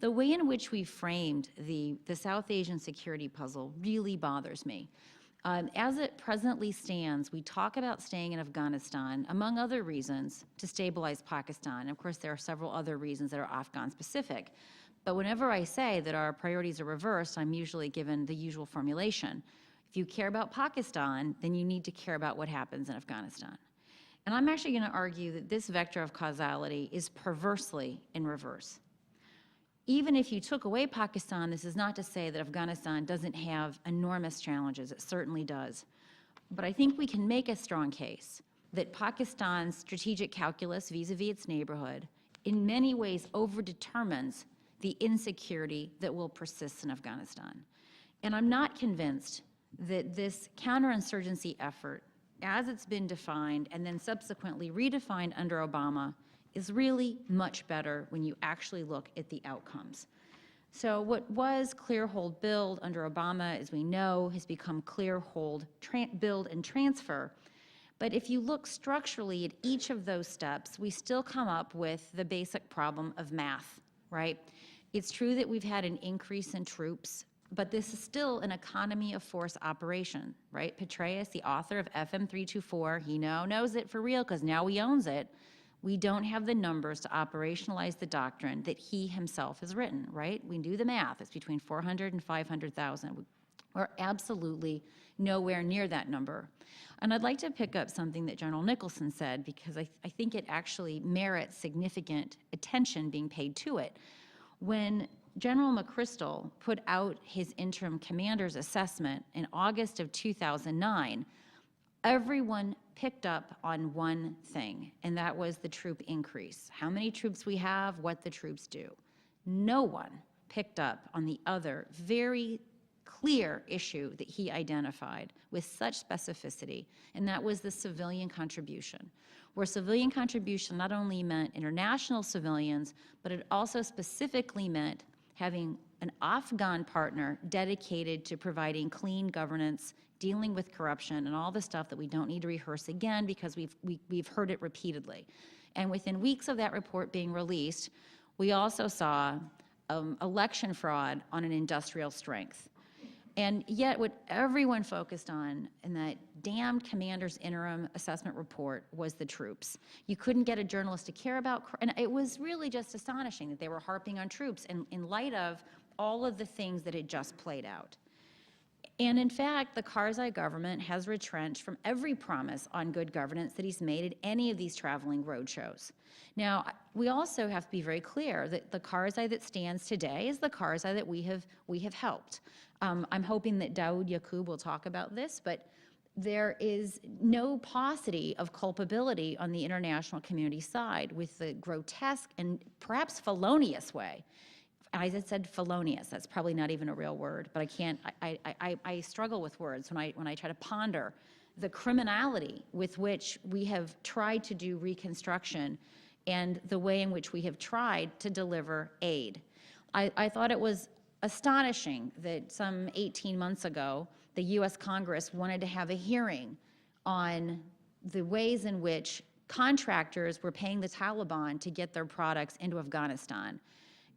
the way in which we framed the South Asian security puzzle really bothers me. As it presently stands, we talk about staying in Afghanistan, among other reasons, to stabilize Pakistan. Of course, there are several other reasons that are Afghan-specific. But whenever I say that our priorities are reversed, I'm usually given the usual formulation. If you care about Pakistan, then you need to care about what happens in Afghanistan. And I'm actually going to argue that this vector of causality is perversely in reverse. Even if you took away Pakistan, this is not to say that Afghanistan doesn't have enormous challenges. It certainly does. But I think we can make a strong case that Pakistan's strategic calculus vis-a-vis its neighborhood in many ways overdetermines the insecurity that will persist in Afghanistan. And I'm not convinced that this counterinsurgency effort, as it's been defined and then subsequently redefined under Obama, is really much better when you actually look at the outcomes. So what was clear, hold, build under Obama, as we know, has become clear, hold, build, and transfer. But if you look structurally at each of those steps, we still come up with the basic problem of math, right? It's true that we've had an increase in troops, but this is still an economy of force operation, right? Petraeus, the author of FM 324, he now knows it for real because now he owns it. We don't have the numbers to operationalize the doctrine that he himself has written, right? We do the math. It's between 400 and 500,000. We're absolutely nowhere near that number. And I'd like to pick up something that General Nicholson said because I think it actually merits significant attention being paid to it. When General McChrystal put out his interim commander's assessment in August of 2009, everyone picked up on one thing, and that was the troop increase. How many troops we have, what the troops do. No one picked up on the other very clear issue that he identified with such specificity, and that was the civilian contribution, where civilian contribution not only meant international civilians, but it also specifically meant having an Afghan partner dedicated to providing clean governance, dealing with corruption, and all the stuff that we don't need to rehearse again because we've heard it repeatedly. And within weeks of that report being released, we also saw election fraud on an industrial strength. And yet what everyone focused on in that damned commander's interim assessment report was the troops. You couldn't get a journalist to care about, and it was really just astonishing that they were harping on troops in light of all of the things that had just played out. And in fact, the Karzai government has retrenched from every promise on good governance that he's made at any of these traveling roadshows. Now, we also have to be very clear that the Karzai that stands today is the Karzai that we have helped. I'm hoping that Daoud Yaqub will talk about this, but there is no paucity of culpability on the international community side with the grotesque and perhaps felonious way. I said felonious, that's probably not even a real word, but I struggle with words when I try to ponder the criminality with which we have tried to do reconstruction and the way in which we have tried to deliver aid. I thought it was astonishing that some 18 months ago, the US Congress wanted to have a hearing on the ways in which contractors were paying the Taliban to get their products into Afghanistan.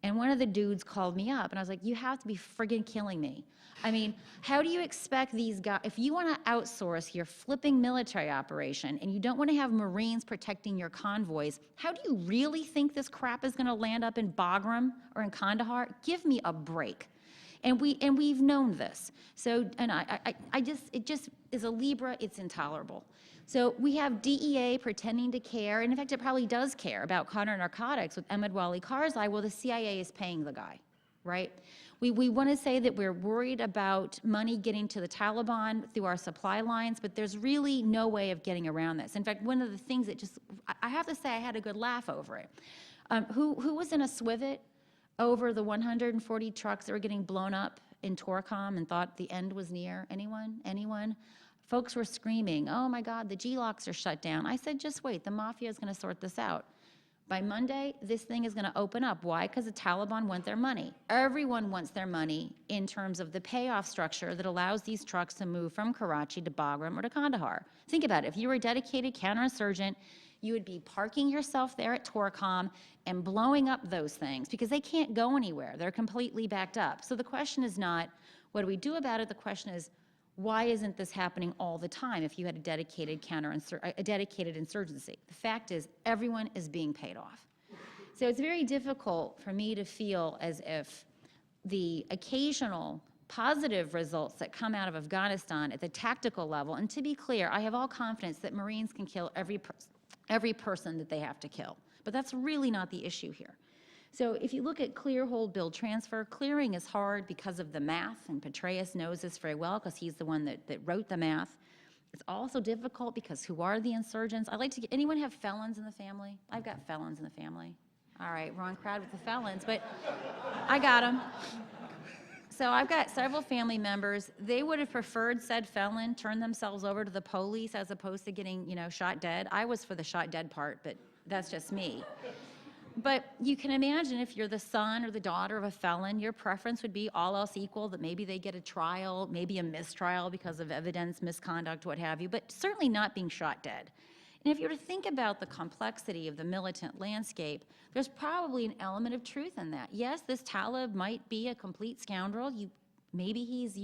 And one of the dudes called me up, and I was like, you have to be friggin' killing me. I mean, how do you expect these guys, if you want to outsource your flipping military operation and you don't want to have Marines protecting your convoys, how do you really think this crap is going to land up in Bagram or in Kandahar? Give me a break. And we've known this. So, and it just is a Libra, it's intolerable. So we have DEA pretending to care, and in fact it probably does care about counter-narcotics with Ahmed Wali Karzai. Well, the CIA is paying the guy, right? We want to say that we're worried about money getting to the Taliban through our supply lines, but there's really no way of getting around this. In fact, one of the things that just, I have to say I had a good laugh over it. Who was in a swivet over the 140 trucks that were getting blown up in Torcom and thought the end was near? Anyone? Anyone? Folks were screaming, oh my God, the G-locks are shut down. I said, just wait, the mafia is going to sort this out. By Monday, this thing is going to open up. Why? Because the Taliban want their money. Everyone wants their money in terms of the payoff structure that allows these trucks to move from Karachi to Bagram or to Kandahar. Think about it. If you were a dedicated counterinsurgent, you would be parking yourself there at Torcom and blowing up those things because they can't go anywhere. They're completely backed up. So the question is not, what do we do about it? The question is, why isn't this happening all the time if you had a dedicated dedicated insurgency? The fact is, everyone is being paid off. So it's very difficult for me to feel as if the occasional positive results that come out of Afghanistan at the tactical level, and to be clear, I have all confidence that Marines can kill every person that they have to kill, but that's really not the issue here. So if you look at clear, hold, build, transfer, clearing is hard because of the math, and Petraeus knows this very well because he's the one that wrote the math. It's also difficult because who are the insurgents? I'd like to get, anyone have felons in the family? I've got felons in the family. All right, wrong crowd with the felons, but I got them. So I've got several family members. They would have preferred said felon turn themselves over to the police as opposed to getting, shot dead. I was for the shot dead part, but that's just me. But you can imagine if you're the son or the daughter of a felon, your preference would be all else equal, that maybe they get a trial, maybe a mistrial because of evidence, misconduct, what have you, but certainly not being shot dead. And if you were to think about the complexity of the militant landscape, there's probably an element of truth in that. Yes, this Talib might be a complete scoundrel. Maybe he's,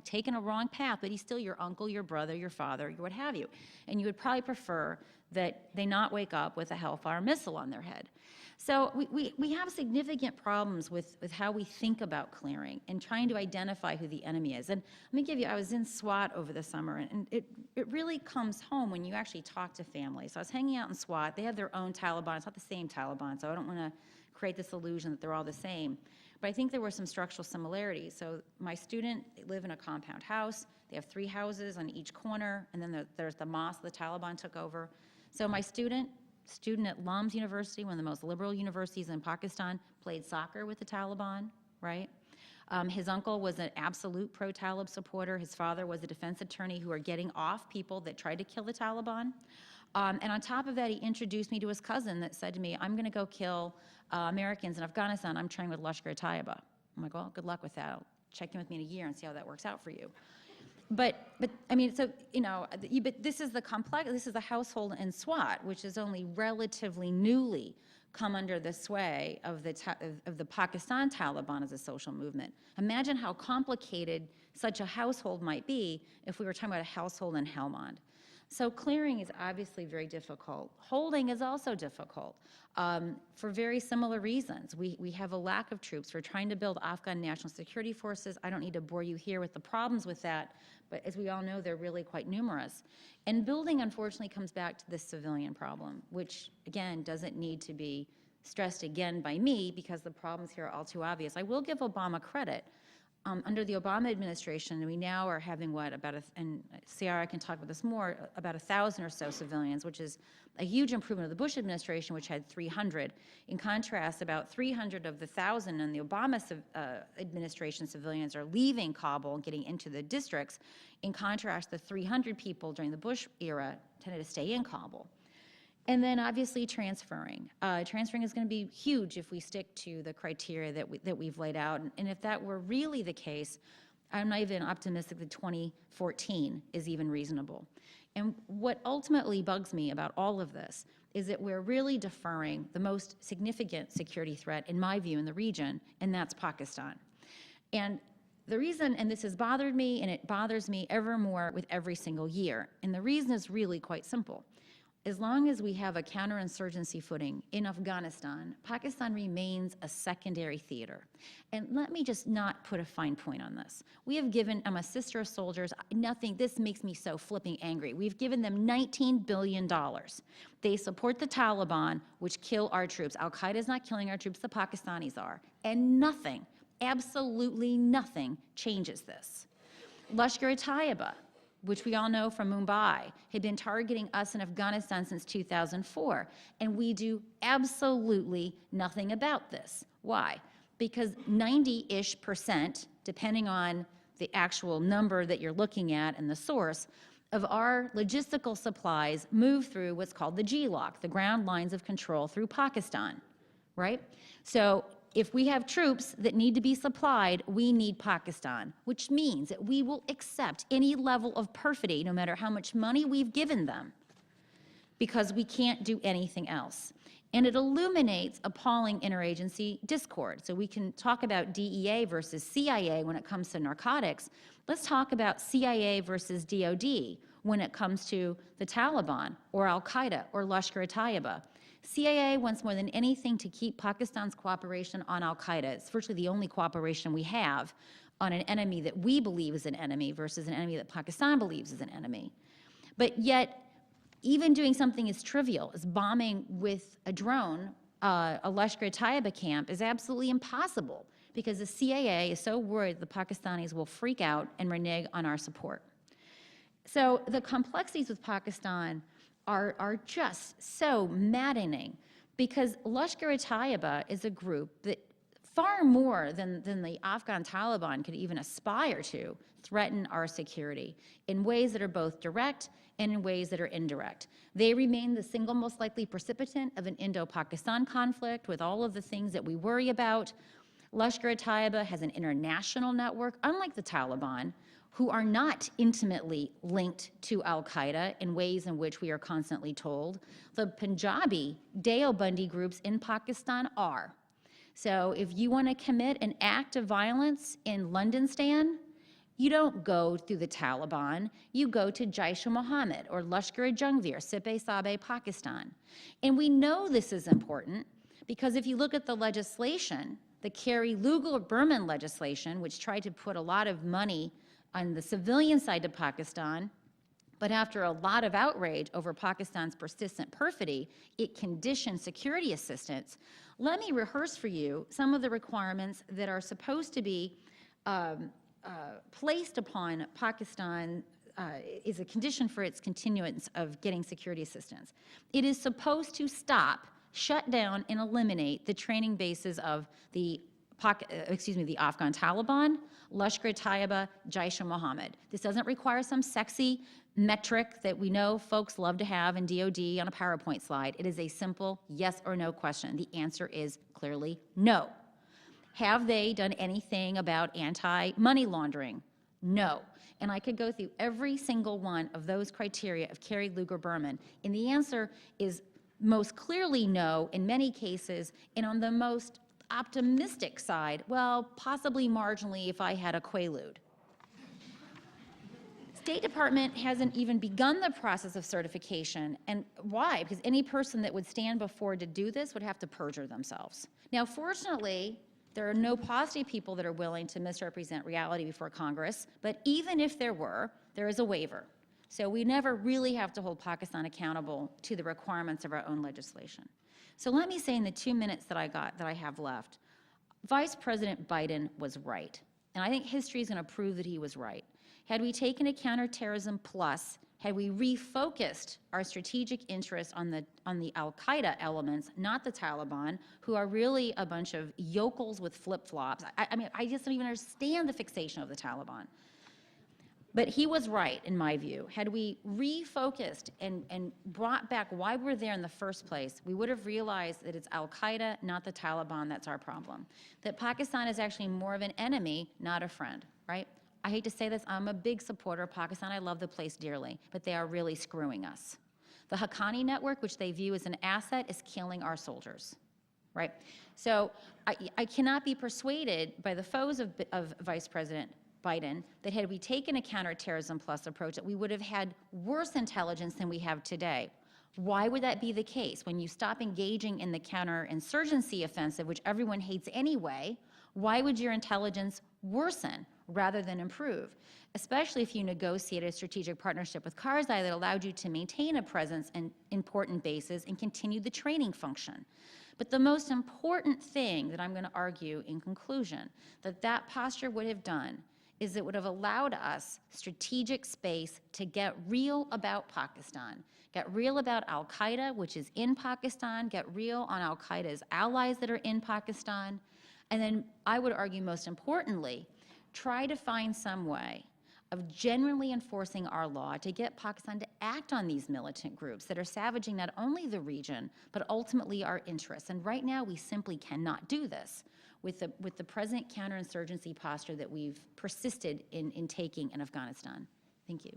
taken a wrong path, but he's still your uncle, your brother, your father, what have you. And you would probably prefer that they not wake up with a Hellfire missile on their head. So we have significant problems with how we think about clearing and trying to identify who the enemy is. And let me give you, I was in Swat over the summer, and it really comes home when you actually talk to families. So I was hanging out in Swat. They have their own Taliban. It's not the same Taliban, so I don't want to create this illusion that they're all the same. But I think there were some structural similarities. So my student, they live in a compound house. They have 3 houses on each corner, and then there's the mosque the Taliban took over. So my student at Lums University, one of the most liberal universities in Pakistan, played soccer with the Taliban, right? His uncle was an absolute pro-Talib supporter. His father was a defense attorney who are getting off people that tried to kill the Taliban. And on top of that, he introduced me to his cousin that said to me, I'm going to go kill Americans in Afghanistan. I'm training with Lashkar-e-Taiba. I'm like, well, good luck with that. I'll check in with me in a year and see how that works out for you. But I mean, so, but this is the household in Swat, which is only relatively newly come under the sway of the Pakistan Taliban as a social movement. Imagine how complicated such a household might be if we were talking about a household in Helmand. So clearing is obviously very difficult. Holding is also difficult for very similar reasons. We have a lack of troops. We're trying to build Afghan national security forces. I don't need to bore you here with the problems with that, but as we all know, they're really quite numerous. And building, unfortunately, comes back to this civilian problem, which, again, doesn't need to be stressed again by me because the problems here are all too obvious. I will give Obama credit. Under the Obama administration, we now are having and Ciara can talk about this more, about 1,000 or so civilians, which is a huge improvement of the Bush administration, which had 300. In contrast, about 300 of the 1,000 in the Obama administration civilians are leaving Kabul and getting into the districts. In contrast, the 300 people during the Bush era tended to stay in Kabul. And then obviously transferring. Transferring is going to be huge if we stick to the criteria that we've laid out. And if that were really the case, I'm not even optimistic that 2014 is even reasonable. And what ultimately bugs me about all of this is that we're really deferring the most significant security threat, in my view, in the region, and that's Pakistan. And the reason, and this has bothered me, and it bothers me ever more with every single year, and the reason is really quite simple. As long as we have a counterinsurgency footing in Afghanistan, Pakistan remains a secondary theater. And let me just not put a fine point on this. We have given, I'm a sister of soldiers, this makes me so flipping angry. We've given them $19 billion. They support the Taliban, which kill our troops. Al-Qaeda is not killing our troops, the Pakistanis are. And nothing, absolutely nothing changes this. Lashkar-e-Taiba, which we all know from Mumbai, had been targeting us in Afghanistan since 2004. And we do absolutely nothing about this. Why? Because 90-ish%, depending on the actual number that you're looking at and the source, of our logistical supplies move through what's called the GLOC, the ground lines of control through Pakistan, right? So if we have troops that need to be supplied, we need Pakistan, which means that we will accept any level of perfidy, no matter how much money we've given them, because we can't do anything else. And it illuminates appalling interagency discord. So we can talk about DEA versus CIA when it comes to narcotics. Let's talk about CIA versus DOD when it comes to the Taliban or Al-Qaeda or Lashkar-e-Taiba. CIA wants more than anything to keep Pakistan's cooperation on Al-Qaeda. It's virtually the only cooperation we have on an enemy that we believe is an enemy versus an enemy that Pakistan believes is an enemy. But yet, even doing something as trivial as bombing with a drone a Lashkar-e-Taiba camp is absolutely impossible because the CIA is so worried the Pakistanis will freak out and renege on our support. So the complexities with Pakistan are just so maddening because Lashkar-e-Taiba is a group that far more than the Afghan Taliban could even aspire to threaten our security in ways that are both direct and in ways that are indirect. They remain the single most likely precipitant of an Indo-Pakistan conflict with all of the things that we worry about. Lashkar-e-Taiba has an international network, unlike the Taliban, who are not intimately linked to Al-Qaeda in ways in which we are constantly told. The Punjabi Deobandi groups in Pakistan are. So if you want to commit an act of violence in London, you don't go through the Taliban, you go to Jaish-e-Mohammed or Lashkar-e-Jungvi or Sip-e-Sabe, Pakistan. And we know this is important because if you look at the legislation, the Kerry-Lugar-Berman legislation, which tried to put a lot of money on the civilian side to Pakistan, but after a lot of outrage over Pakistan's persistent perfidy, it conditioned security assistance. Let me rehearse for you some of the requirements that are supposed to be placed upon Pakistan is a condition for its continuance of getting security assistance. It is supposed to stop, shut down, and eliminate the training bases of the Afghan Taliban, Lashkar-e-Taiba, Jaish-e-Mohammed. This doesn't require some sexy metric that we know folks love to have in DOD on a PowerPoint slide. It is a simple yes or no question. The answer is clearly no. Have they done anything about anti-money laundering? No. And I could go through every single one of those criteria of Kerry-Lugar-Berman, and the answer is most clearly no in many cases, and on the most optimistic side, well, possibly marginally if I had a Quaalude. State Department hasn't even begun the process of certification. And why? Because any person that would stand before to do this would have to perjure themselves. Now, fortunately, there are no positive people that are willing to misrepresent reality before Congress, but even if there were, there is a waiver. So we never really have to hold Pakistan accountable to the requirements of our own legislation. So let me say in the 2 minutes that I have left, Vice President Biden was right. And I think history is going to prove that he was right. Had we taken a counterterrorism plus, had we refocused our strategic interest on the Al-Qaeda elements, not the Taliban, who are really a bunch of yokels with flip-flops. I mean, I just don't even understand the fixation of the Taliban. But he was right, in my view. Had we refocused and brought back why we're there in the first place, we would have realized that it's Al-Qaeda, not the Taliban, that's our problem. That Pakistan is actually more of an enemy, not a friend, right? I hate to say this, I'm a big supporter of Pakistan. I love the place dearly, but they are really screwing us. The Haqqani network, which they view as an asset, is killing our soldiers, right? So I cannot be persuaded by the foes of Vice President Biden that had we taken a counterterrorism plus approach that we would have had worse intelligence than we have today. Why would that be the case? When you stop engaging in the counterinsurgency offensive, which everyone hates anyway, why would your intelligence worsen rather than improve? Especially if you negotiated a strategic partnership with Karzai that allowed you to maintain a presence in important bases and continue the training function. But the most important thing that I'm going to argue in conclusion that posture would have done is it would have allowed us strategic space to get real about Pakistan, get real about Al-Qaeda, which is in Pakistan, get real on Al-Qaeda's allies that are in Pakistan, and then I would argue most importantly, try to find some way of genuinely enforcing our law to get Pakistan to act on these militant groups that are savaging not only the region, but ultimately our interests. And right now, we simply cannot do this with the present counterinsurgency posture that we've persisted in taking in Afghanistan. Thank you.